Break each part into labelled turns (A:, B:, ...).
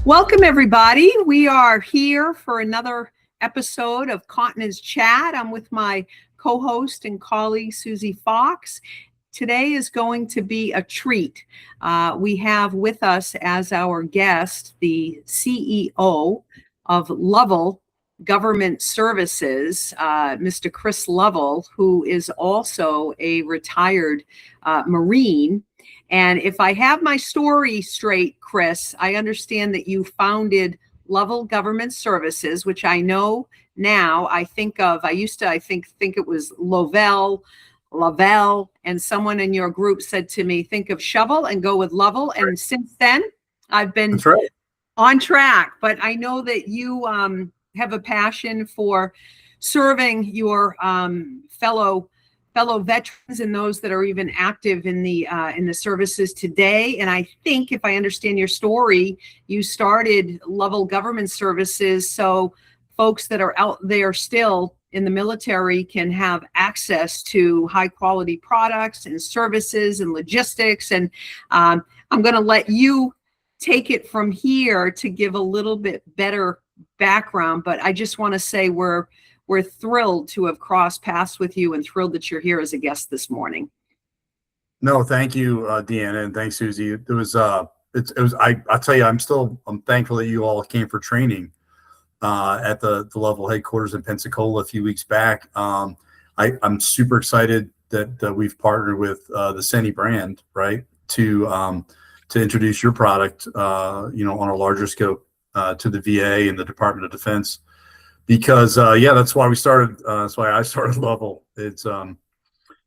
A: Welcome, everybody. We are here for another episode of Continence Chat. I'm with my co-host and colleague, Susie Fox. Today is going to be a treat. We have with us as our guest the CEO of Lovell Government Services, Mr. Chris Lovell, who is also a retired Marine. And if I have my story straight, Chris, I understand that you founded Lovell Government Services, which I know now I think of. I used to, I think it was Lovell, and someone in your group said to me, think of shovel and go with Lovell. And right. Since then, I've been on track. But I know that you have a passion for serving your fellow veterans and those that are even active in the services today. And I think, if I understand your story, you started Lovell Government Services so folks that are out there still in the military can have access to high quality products and services and logistics. And I'm going to let you take it from here to give a little bit better background. But I just want to say we're thrilled to have crossed paths with you and thrilled that you're here as a guest this morning.
B: No, thank you, Deanna, and thanks, Susie. I'll tell you, I'm thankful that you all came for training at the Lovell headquarters in Pensacola a few weeks back. I'm super excited that we've partnered with the Seni brand, right, to introduce your product, on a larger scope to the VA and the Department of Defense. Because that's why we started. That's why I started Lovell. It's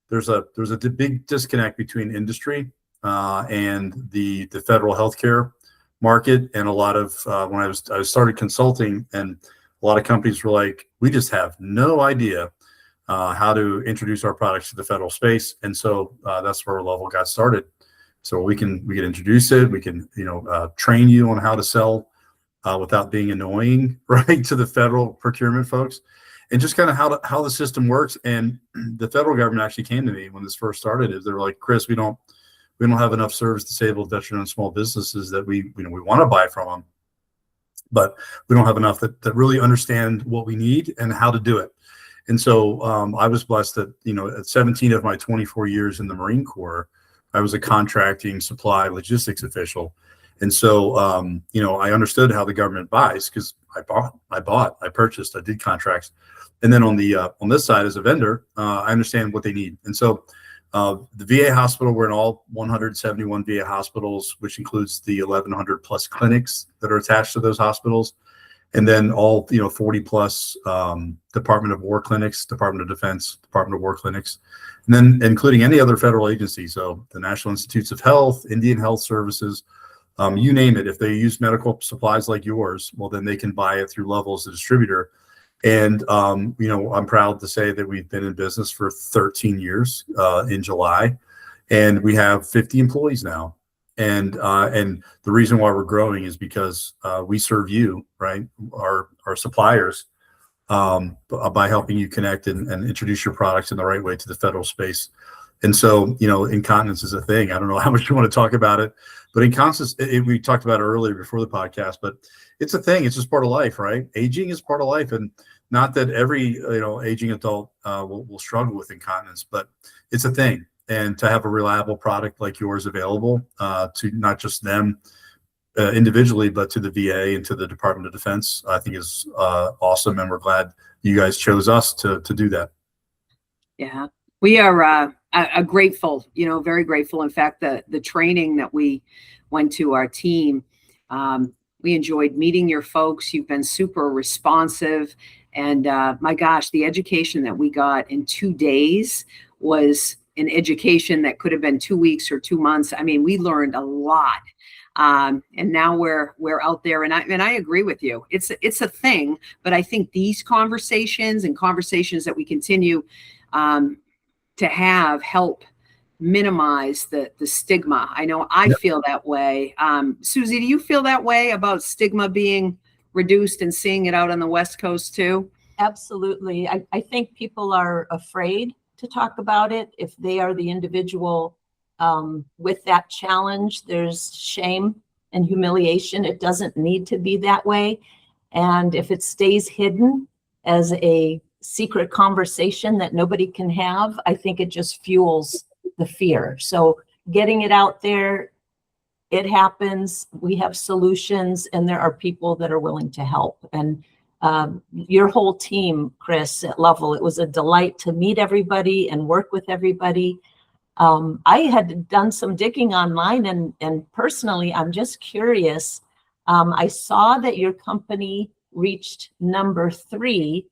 B: there's a big disconnect between industry and the federal healthcare market, and a lot of when I started consulting, and a lot of companies were like, we just have no idea how to introduce our products to the federal space, and so that's where Lovell got started. So we can introduce it. We can train you on how to sell. Without being annoying, right, to the federal procurement folks, and just kind of how the system works. And the federal government actually came to me when this first started. They were like, Chris, we don't have enough service disabled, veteran-owned small businesses that we want to buy from them, but we don't have enough that really understand what we need and how to do it. And so I was blessed that at 17 of my 24 years in the Marine Corps, I was a contracting, supply, logistics official. And so, I understood how the government buys because I purchased, I did contracts. And then on this side as a vendor, I understand what they need. And so the VA hospital, we're in all 171 VA hospitals, which includes the 1,100 plus clinics that are attached to those hospitals. And then all, 40 plus Department of War clinics, Department of Defense, Department of War clinics, and then including any other federal agency. So the National Institutes of Health, Indian Health Services, you name it. If they use medical supplies like yours, well, then they can buy it through Lovell as a distributor. And, I'm proud to say that we've been in business for 13 years in July, and we have 50 employees now. And the reason why we're growing is because we serve you, right, our suppliers, by helping you connect and introduce your products in the right way to the federal space. And so, incontinence is a thing. I don't know how much you want to talk about it, but incontinence, we talked about it earlier before the podcast, but it's a thing. It's just part of life, right? Aging is part of life. And not that every, aging adult will struggle with incontinence, but it's a thing. And to have a reliable product like yours available to not just them individually, but to the VA and to the Department of Defense, I think is awesome. And we're glad you guys chose us to do that.
A: Yeah, we are grateful, very grateful. In fact, the training that we went to, our team, we enjoyed meeting your folks. You've been super responsive. And my gosh, the education that we got in 2 days was an education that could have been 2 weeks or 2 months. I mean, we learned a lot. And now we're out there, and I agree with you. It's a thing, but I think these conversations and conversations that we continue to have help minimize the stigma. I know I feel that way. Susie, do you feel that way about stigma being reduced and seeing it out on the West Coast too?
C: Absolutely. I think people are afraid to talk about it. If they are the individual with that challenge, there's shame and humiliation. It doesn't need to be that way. And if it stays hidden as a secret conversation that nobody can have, I think it just fuels the fear. So getting it out there, it happens. We have solutions, and there are people that are willing to help. And your whole team, Chris, at Lovell, it was a delight to meet everybody and work with everybody. I had done some digging online, and personally, I'm just curious. I saw that your company reached number 3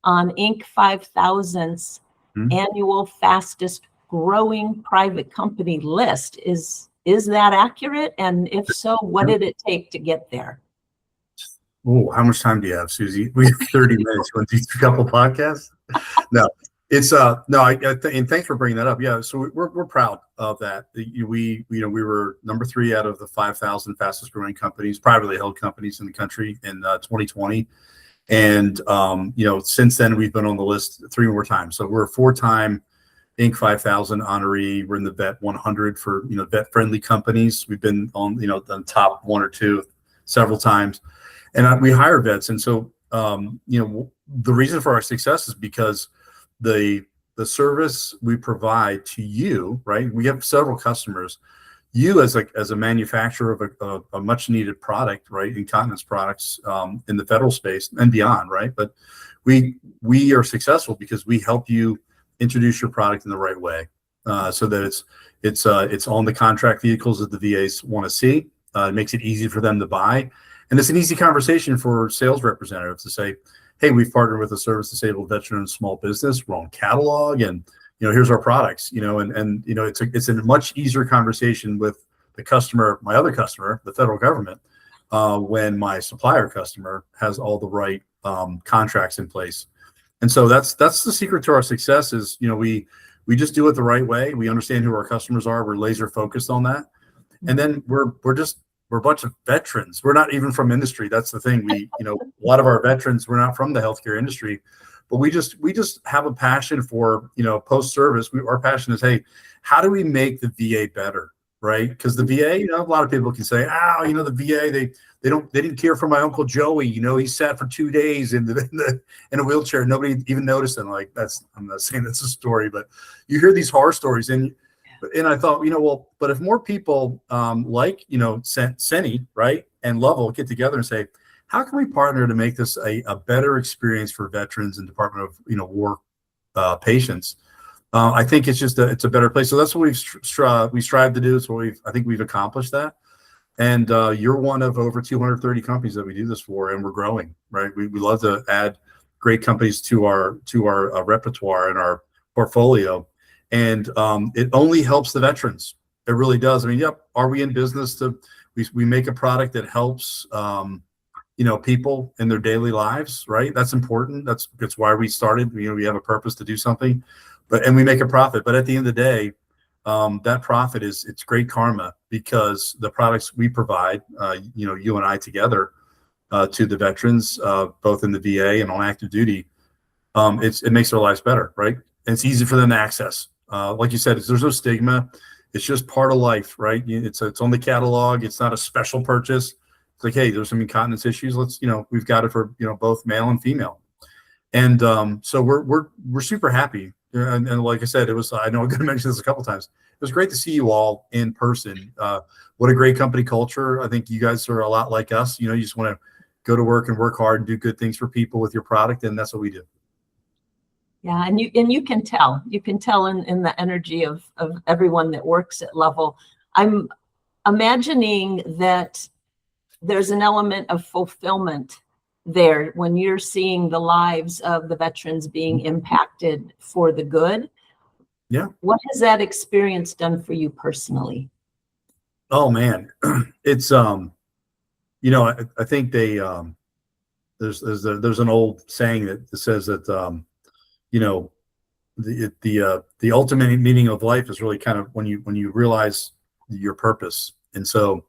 C: on Inc. 5000's annual fastest growing private company list. Is that accurate? And if so, what did it take to get there?
B: Oh, how much time do you have, Susie? We have 30 minutes. Want to do a couple podcasts? No, it's no. And thanks for bringing that up. Yeah, so we're proud of that. We were number 3 out of the 5,000 fastest growing companies, privately held companies in the country in 2020. And since then we've been on the list 3 more times. So we're a 4-time Inc. 5000 honoree. We're in the Vet 100 for vet friendly companies. We've been on the top 1 or 2 several times, and we hire vets. And so the reason for our success is because the service we provide to you, right? We have several customers. You as a manufacturer of a much needed product, right? Incontinence products in the federal space and beyond, right? But we are successful because we help you introduce your product in the right way, so that it's on the contract vehicles that the VAs want to see. It makes it easy for them to buy, and it's an easy conversation for sales representatives to say, "Hey, we've partnered with a service disabled veteran and small business. We're on catalog, and here's our products." It's a much easier conversation with the customer, my other customer, the federal government, when my supplier customer has all the right contracts in place. And so that's the secret to our success is, we just do it the right way. We understand who our customers are. We're laser focused on that. And then we're a bunch of veterans. We're not even from industry. That's the thing. A lot of our veterans, we're not from the healthcare industry, but we just have a passion for, post-service. Our passion is, hey, how do we make the VA better? Right? Because the VA, a lot of people can say, the VA, they didn't care for my Uncle Joey. He sat for 2 days in a wheelchair. Nobody even noticed him. Like I'm not saying that's a story, but you hear these horror stories, and I thought, but if more people like Seni, right, and Lovell get together and say, how can we partner to make this a better experience for veterans and Department of War patients? I think it's a better place. So that's what we strive to do. So I think we've accomplished that. And you're one of over 230 companies that we do this for, and we're growing, right? We love to add great companies to our repertoire and our portfolio, and it only helps the veterans. It really does. I mean, are we in business we make a product that helps people in their daily lives, right? That's important. That's why we started. We have a purpose to do something, and we make a profit. But at the end of the day, that profit it's great karma, because the products we provide, you and I together, to the veterans, both in the VA and on active duty, it makes their lives better, right? And it's easy for them to access. Like you said, there's no stigma. It's just part of life, right? It's on the catalog. It's not a special purchase. It's like, hey, there's some incontinence issues. Let's, we've got it for both male and female, and so we're super happy. And like I said, I know I'm going to mention this a couple times. It was great to see you all in person. What a great company culture. I think you guys are a lot like us. You just want to go to work and work hard and do good things for people with your product, and that's what we do.
C: Yeah, and you can tell. You can tell in the energy of everyone that works at Lovell. I'm imagining that there's an element of fulfillment there when you're seeing the lives of the veterans being impacted for the good.
B: Yeah.
C: What has that experience done for you personally?
B: Oh man, it's I think there's an old saying that says that the ultimate meaning of life is really kind of when you realize your purpose. And so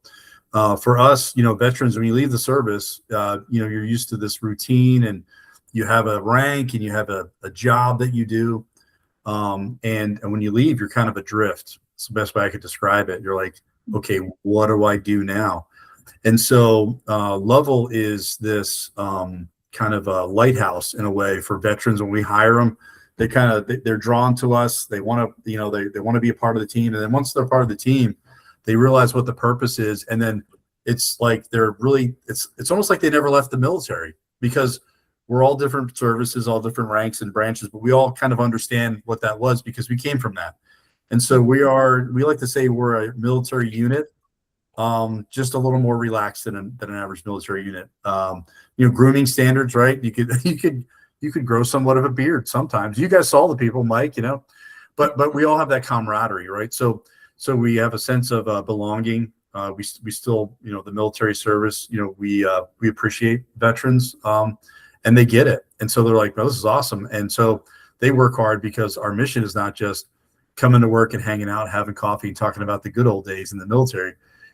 B: for us, veterans, when you leave the service, you're used to this routine, and you have a rank, and you have a job that you do. And when you leave, you're kind of adrift. It's the best way I could describe it. You're like, okay, what do I do now? And so Lovell is this kind of a lighthouse in a way for veterans. When we hire them, they're drawn to us. They want to, they want to be a part of the team. And then once they're part of the team, they realize what the purpose is. And then it's like it's almost like they never left the military, because we're all different services, all different ranks and branches, but we all kind of understand what that was because we came from that. And so we like to say we're a military unit, just a little more relaxed than an average military unit. Grooming standards, right? You could grow somewhat of a beard sometimes. You guys saw the people, Mike, but we all have that camaraderie, right? So we have a sense of belonging. We still, the military service, we appreciate veterans, and they get it. And so they're like, oh, this is awesome. And so they work hard because our mission is not just coming to work and hanging out, having coffee, and talking about the good old days in the military.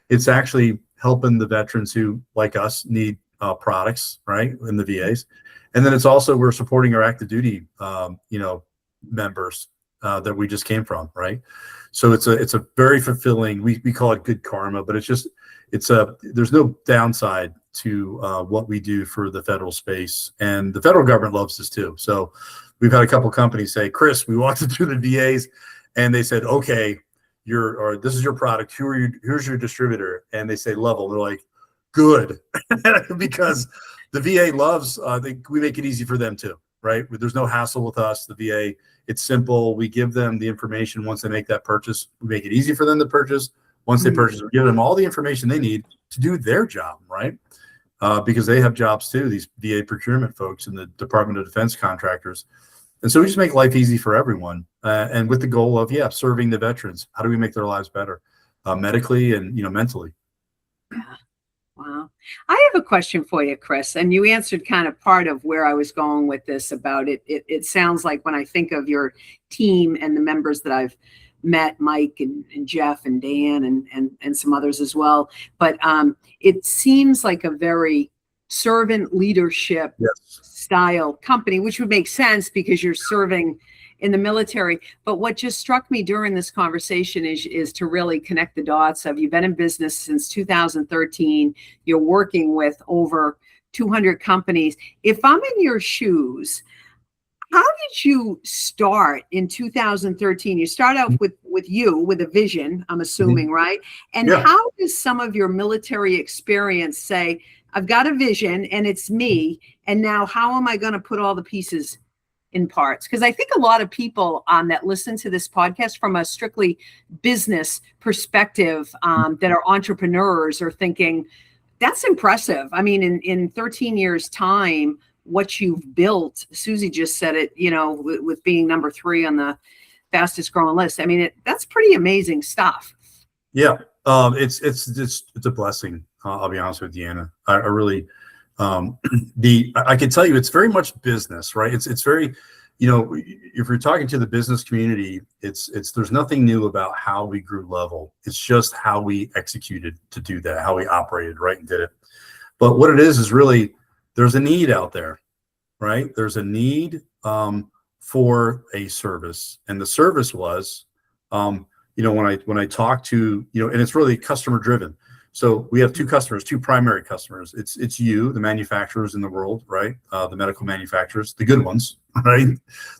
B: It's actually helping the veterans who, like us, need products, right, in the VAs. And then it's also, we're supporting our active duty, members that we just came from, right? So it's a very fulfilling, we call it good karma, but there's no downside to what we do for the federal space. And the federal government loves this too. So we've had a couple companies say, Chris, we walked through the VAs and they said, okay, this is your product. Here's your distributor. And they say Lovell. They're like, good. Because the VA loves, we make it easy for them too, right? There's no hassle with us. The VA, it's simple. We give them the information once they make that purchase. We make it easy for them to purchase. Once they purchase, we give them all the information they need to do their job, right? Because they have jobs too, these VA procurement folks and the Department of Defense contractors. And so we just make life easy for everyone. And with the goal of, serving the veterans. How do we make their lives better medically and, mentally?
A: Wow. I have a question for you, Chris, and you answered kind of part of where I was going with this about it. It sounds like when I think of your team and the members that I've met, Mike and Jeff and Dan and some others as well, but it seems like a very servant leadership style company, which would make sense because you're serving in the military. But what just struck me during this conversation is to really connect the dots of, you've been in business since 2013. You're working with over 200 companies. If I'm in your shoes, how did you start in 2013? You start out with a vision, I'm assuming, right? And how does some of your military experience say, I've got a vision and it's me, and now how am I going to put all the pieces in parts? Because I think a lot of people that listen to this podcast from a strictly business perspective that are entrepreneurs are thinking, that's impressive. I mean, in 13 years time, what you've built, Susie just said it, with being number 3 on the fastest growing list. I mean, that's pretty amazing stuff.
B: Yeah. It's a blessing. I'll be honest with Deanna. I really, I can tell you, it's very much business, right? It's very, if you're talking to the business community, there's nothing new about how we grew Lovell. It's just how we executed to do that, how we operated, right, and did it. But what it is really, there's a need out there, right? There's a need for a service, and the service was, when I talk to, and it's really customer driven. So we have two primary customers. It's you, the manufacturers in the world, right? The medical manufacturers, the good ones, right?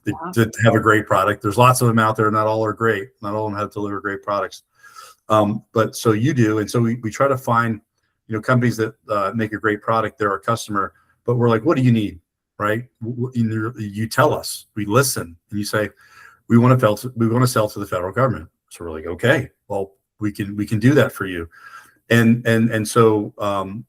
B: That have a great product. There's lots of them out there. Not all are great. Not all of them have to deliver great products. But so you do. And so we try to find, companies that make a great product. They're our customer, but we're like, what do you need? Right? You tell us, we listen, and you say, we want to sell to the federal government. So we're like, okay, well, we can do that for you. And so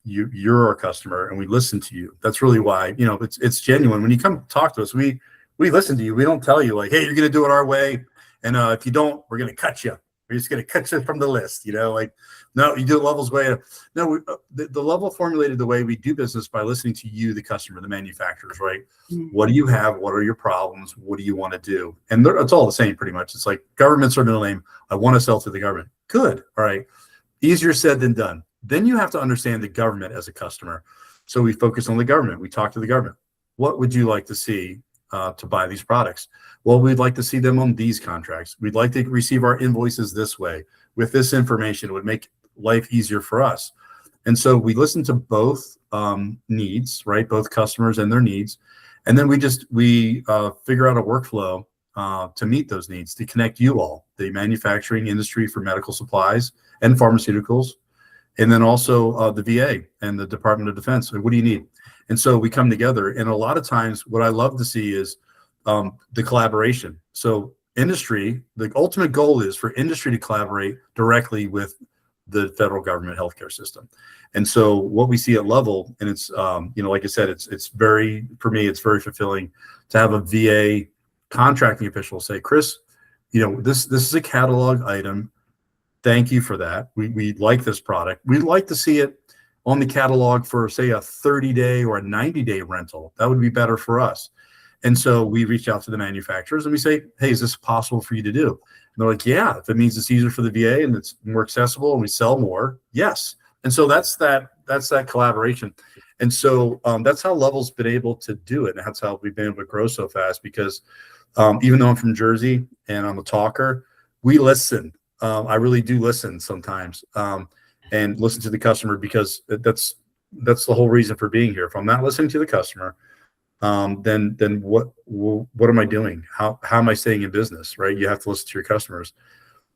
B: you're our customer, and we listen to you. That's really why, it's genuine. When you come talk to us, we listen to you. We don't tell you like, hey, you're going to do it our way, and if you don't, we're going to cut you. We're just going to cut you from the list. Like, no, you do it Lovell's way. No, the Lovell formulated the way we do business by listening to you, the customer, the manufacturers, right? Mm-hmm. What do you have? What are your problems? What do you want to do? And it's all the same, pretty much. It's like government's our middle name. I want to sell to the government. Good. All right. Easier said than done. Then you have to understand the government as a customer. So we focus on the government. We talk to the government. What would you like to see to buy these products? Well, we'd like to see them on these contracts. We'd like to receive our invoices this way. With this information, it would make life easier for us. And so we listen to both needs, right? Both customers and their needs. And then we figure out a workflow to meet those needs, to connect you all, the manufacturing industry for medical supplies and pharmaceuticals, and then also the VA and the Department of Defense. What do you need? And so we come together. And a lot of times what I love to see is the collaboration. So industry, the ultimate goal is for industry to collaborate directly with the federal government healthcare system. And so what we see at Lovell, and it's, like I said, it's very, for me, it's very fulfilling to have a VA contracting official say, Chris, this is a catalog item. Thank you for that. We like this product. We'd like to see it on the catalog for, say, a 30-day or a 90-day rental. That would be better for us. And so we reach out to the manufacturers and we say, hey, is this possible for you to do? And they're like, yeah, if it means it's easier for the VA and it's more accessible and we sell more, yes. And so that's that collaboration. And so that's how Lovell's been able to do it. And that's how we've been able to grow so fast, because even though I'm from Jersey and I'm a talker, we listen. I really do listen sometimes and listen to the customer, because that's the whole reason for being here. If I'm not listening to the customer, then what am I doing? How am I staying in business, right? You have to listen to your customers.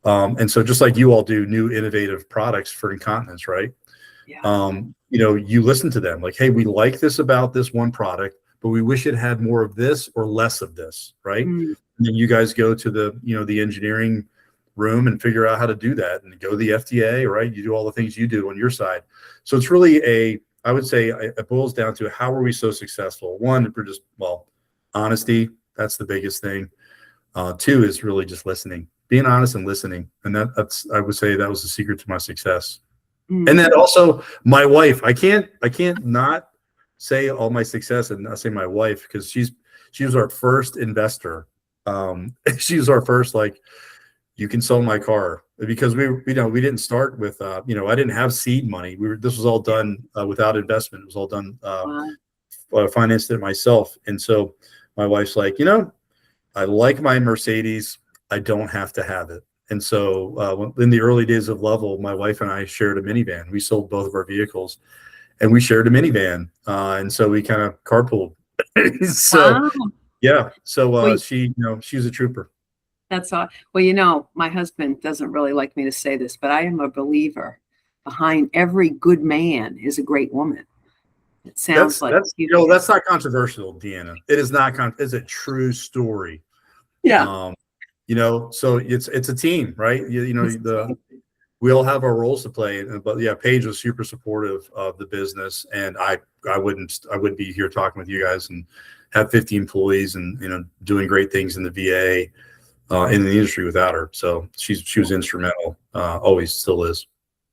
B: And so just like you all do new innovative products for incontinence, right?
A: Yeah.
B: You listen to them like, hey, we like this about this one product, but we wish it had more of this or less of this, right? And then you guys go to the engineering room and figure out how to do that, and go to the FDA, right? You do all the things you do on your side. So it's really I would say it boils down to, how are we so successful? One, we're just, honesty. That's the biggest thing. Two is really just listening, being honest and listening. And that's, I would say that was the secret to my success. And then also my wife, I can't not say all my success and not say my wife, because she was our first investor. She was our first, like, you can sell my car, because we didn't start with, I didn't have seed money. This was all done without investment. It was all done, financed it myself. And so my wife's like, I like my Mercedes. I don't have to have it. And so in the early days of Lovell, my wife and I shared a minivan. We sold both of our vehicles and we shared a minivan. And so we kind of carpooled. So, yeah. So she's a trooper.
A: That's all. Well, my husband doesn't really like me to say this, but I am a believer behind every good man is a great woman. It sounds
B: that's not controversial, Deanna. It is not. It's a true story.
A: Yeah.
B: So it's a team, right? We all have our roles to play, but yeah, Paige was super supportive of the business, and I wouldn't be here talking with you guys and have 50 employees and doing great things in the VA. In the industry without her. So she was instrumental, always still is.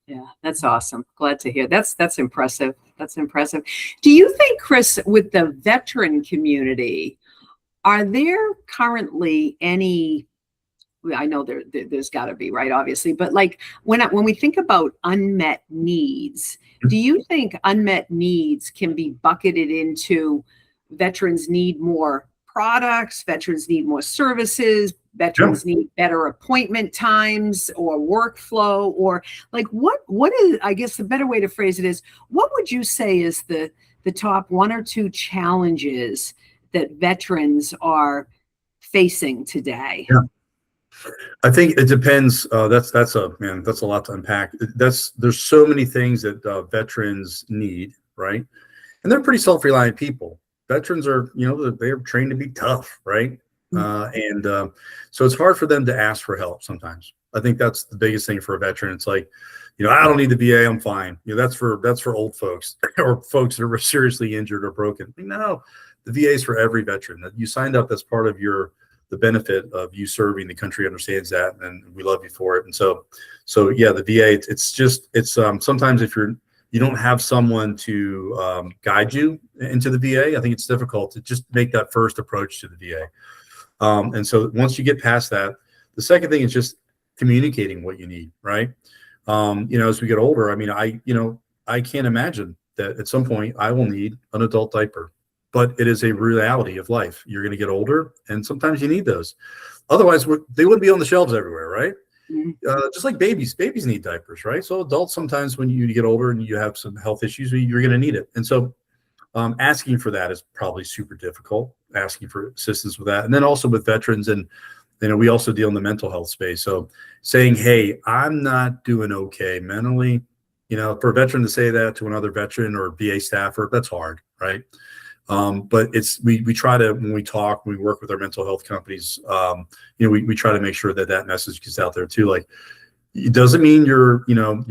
A: Yeah, that's awesome. Glad to hear. That's impressive. That's impressive. Do you think, Chris, with the veteran community, are there currently any, I know there's got to be, right, obviously, but like when we think about unmet needs, do you think unmet needs can be bucketed into veterans need more products, veterans need more services, veterans need better appointment times or workflow, or like what is, I guess the better way to phrase it is, what would you say is the top one or two challenges that veterans are facing today?
B: Yeah. I think it depends. That's a lot to unpack. There's so many things that veterans need, right? And they're pretty self-reliant people. Veterans are, they're trained to be tough, right? So it's hard for them to ask for help sometimes. I think that's the biggest thing for a veteran. It's like, I don't need the VA, I'm fine. That's for old folks or folks that are seriously injured or broken. No, the VA is for every veteran. That you signed up, that's part of the benefit of you serving. The country understands that, and we love you for it. And so yeah, the VA, it's sometimes if you don't have someone to guide you into the VA, I think it's difficult to just make that first approach to the VA. And so once you get past that, the second thing is just communicating what you need, right? As we get older, I can't imagine that at some point I will need an adult diaper, but it is a reality of life. You're going to get older, and sometimes you need those. Otherwise, they wouldn't be on the shelves everywhere, right? just like babies need diapers, right? So adults, sometimes when you get older and you have some health issues, you're going to need it. And so asking for that is probably super difficult, asking for assistance with that. And then also with veterans, and we also deal in the mental health space. So saying, hey, I'm not doing okay mentally, for a veteran to say that to another veteran or VA staffer, that's hard, right? But we try to, when we talk, when we work with our mental health companies, we try to make sure that message gets out there too. Like, it doesn't mean you're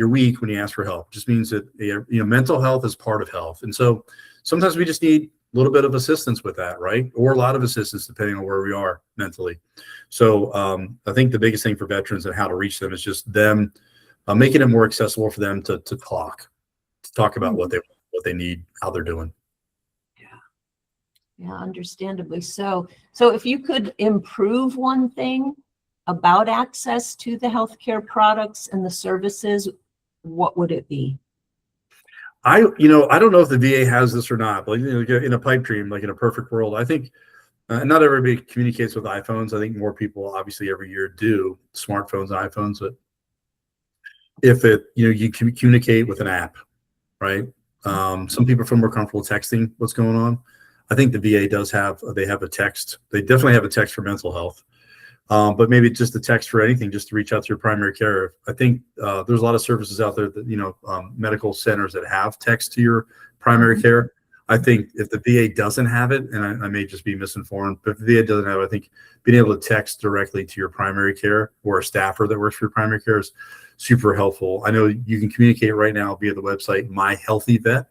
B: weak when you ask for help. It just means that, mental health is part of health. And so sometimes we just need a little bit of assistance with that, right? Or a lot of assistance depending on where we are mentally. So I think the biggest thing for veterans and how to reach them is just them making it more accessible for them to talk about what they need, how they're doing.
C: Yeah, understandably so. So if you could improve one thing about access to the healthcare products and the services, what would it be?
B: I don't know if the VA has this or not, but in a pipe dream, like in a perfect world, I think not everybody communicates with iPhones. I think more people obviously every year do, smartphones and iPhones, but if you can communicate with an app, right? Some people feel more comfortable texting what's going on. I think the VA does have a text. They definitely have a text for mental health, but maybe just a text for anything, just to reach out to your primary care. I think there's a lot of services out there that, medical centers that have text to your primary care. I think if the VA doesn't have it, and I may just be misinformed, but if the VA doesn't have it, I think being able to text directly to your primary care or a staffer that works for your primary care is super helpful. I know you can communicate right now via the website, My Healthy Vet.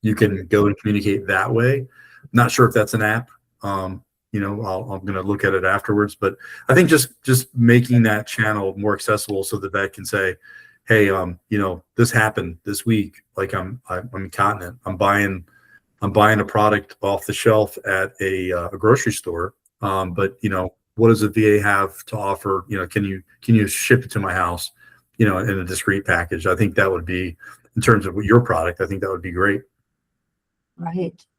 B: You can go and communicate that way. Not sure if that's an app. I'm going to look at it afterwards, but I think just making that channel more accessible so that vet can say, hey, this happened this week. Like I'm incontinent. I'm buying a product off the shelf at a grocery store. But what does the VA have to offer? Can you ship it to my house, in a discreet package? I think that would be, in terms of your product, I think that would be great.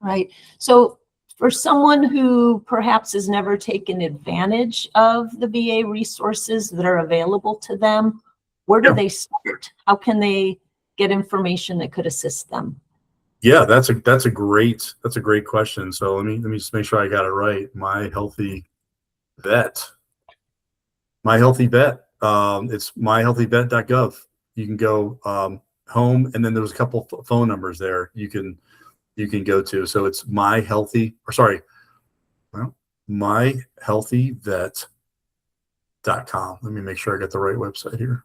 C: Right. So for someone who perhaps has never taken advantage of the VA resources that are available to them, where do they start? How can they get information that could assist them?
B: Yeah, that's a great question. So let me just make sure I got it right. My Healthy Vet. It's myhealthyvet.gov. You can go home, and then there's a couple phone numbers there you can go to. So it's myhealthyvet.com. Let me make sure I got the right website here.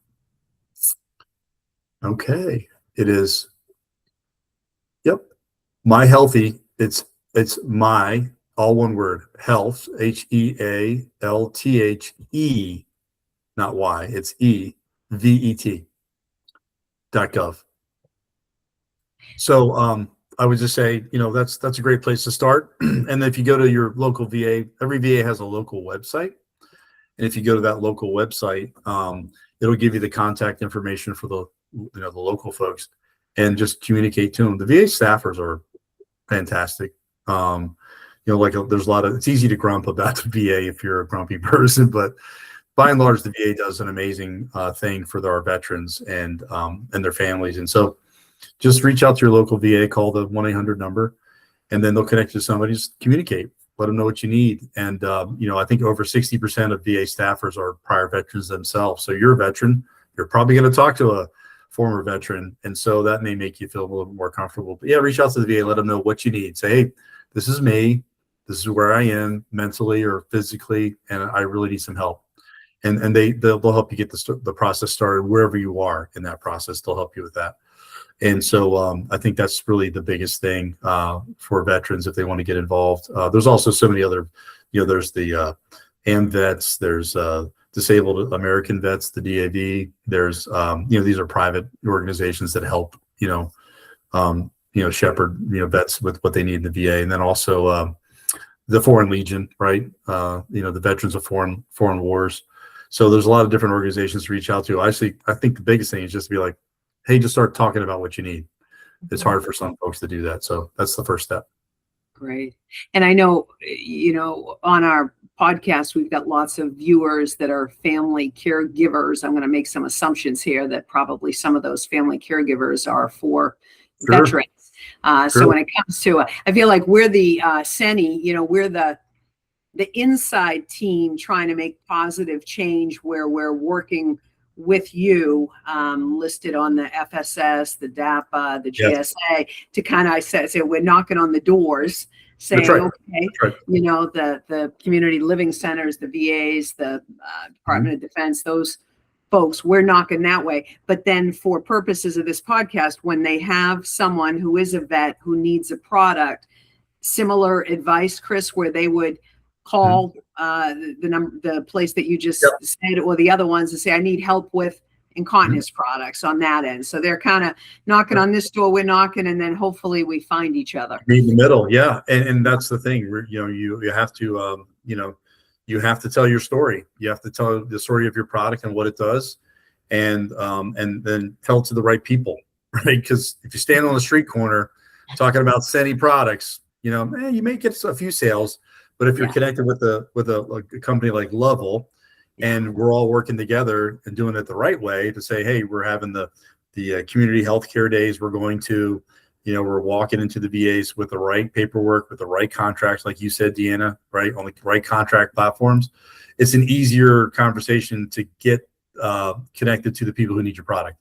B: Okay, it is. Yep, My Healthy. It's my, all one word, health, HEALTHE, not Y. It's EVET.gov. So I would just say, that's a great place to start. And if you go to your local VA, every VA has a local website. And if you go to that local website, it'll give you the contact information for the local folks, and just communicate to them. The VA staffers are fantastic. There's a lot of, it's easy to grump about the VA if you're a grumpy person, but by and large, the VA does an amazing thing for our veterans and their families. And so just reach out to your local VA, call the 1-800 number, and then they'll connect you to somebody. Just communicate, let them know what you need. And, I think over 60% of VA staffers are prior veterans themselves. So you're a veteran, you're probably going to talk to a former veteran. And so that may make you feel a little bit more comfortable. But yeah, reach out to the VA, let them know what you need. Say, hey, this is me. This is where I am mentally or physically, and I really need some help. And they'll help you get the process started wherever you are in that process. They'll help you with that. And so I think that's really the biggest thing for veterans if they want to get involved. There's also so many other, there's the AMVETS, there's Disabled American Vets, the DAV. There's, these are private organizations that help, shepherd, vets with what they need in the VA. And then also the Foreign Legion, right? The Veterans of Foreign Wars. So there's a lot of different organizations to reach out to. I think the biggest thing is just to be like, hey, just start talking about what you need. It's hard for some folks to do that. So that's the first step.
A: Great. And I know, on our podcast, we've got lots of viewers that are family caregivers. I'm going to make some assumptions here that probably some of those family caregivers are for veterans. So when it comes to, I feel like we're the Seni, we're the inside team trying to make positive change where we're working with you, listed on the FSS, the DAPA, the GSA, to kind of say we're knocking on the doors saying, okay, the community living centers, the VAs, the Department of Defense, those folks, we're knocking that way. But then for purposes of this podcast, when they have someone who is a vet who needs a product, similar advice, Chris, where they would call the place that you just said, or the other ones, and say, I need help with incontinence products on that end. So they're kind of knocking on this door, we're knocking, and then hopefully we find each other.
B: Meet in the middle, yeah. And that's the thing. You have to you have to tell your story. You have to tell the story of your product and what it does, and then tell it to the right people, right? Because if you stand on the street corner talking about Seni products, you may get a few sales, but if you're connected with a company like Lovell, and we're all working together and doing it the right way to say, hey, we're having the community healthcare days. We're going to, we're walking into the VAs with the right paperwork, with the right contracts, like you said, Deanna, right, on the right contract platforms. It's an easier conversation to get connected to the people who need your product.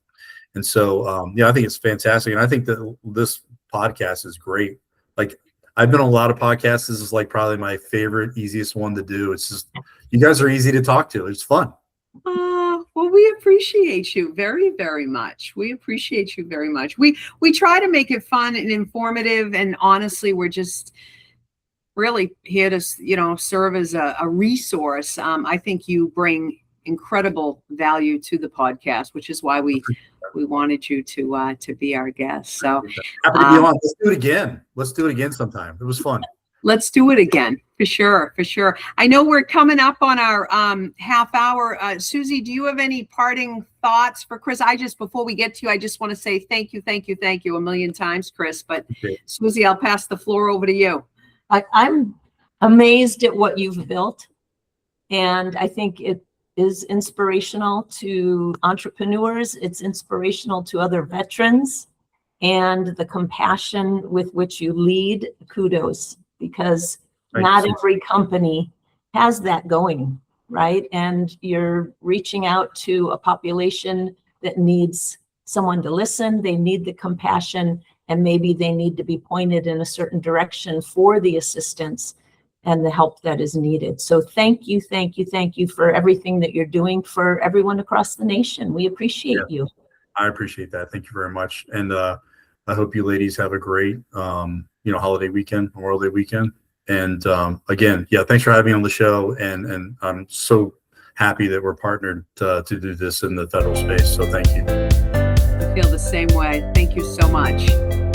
B: And so, I think it's fantastic. And I think that this podcast is great. Like, I've been on a lot of podcasts. This is like probably my favorite, easiest one to do. It's just, you guys are easy to talk to. It's fun.
A: Well, we appreciate you very, very much. We appreciate you very much. We try to make it fun and informative. And honestly, we're just really here to, serve as a resource. I think you bring incredible value to the podcast, which is why we wanted you to be our guest. So
B: happy to be on. Let's do it again. Let's do it again sometime. It was fun.
A: Let's do it again for sure. I know we're coming up on our half hour. Susie, do you have any parting thoughts for Chris? Before we get to you, I just want to say thank you a million times, Chris. But Susie, I'll pass the floor over to you.
C: I'm amazed at what you've built, and I think it is inspirational to entrepreneurs. It's inspirational to other veterans, and the compassion with which you lead, kudos, because not every company has that going, right? And you're reaching out to a population that needs someone to listen. They need the compassion, and maybe they need to be pointed in a certain direction for the assistance and the help that is needed. So thank you for everything that you're doing for everyone across the nation. We appreciate you.
B: I appreciate that. Thank you very much. And I hope you ladies have a great, holiday weekend, Memorial Day weekend. And again, thanks for having me on the show. And I'm so happy that we're partnered to do this in the federal space. So thank you.
A: I feel the same way. Thank you so much.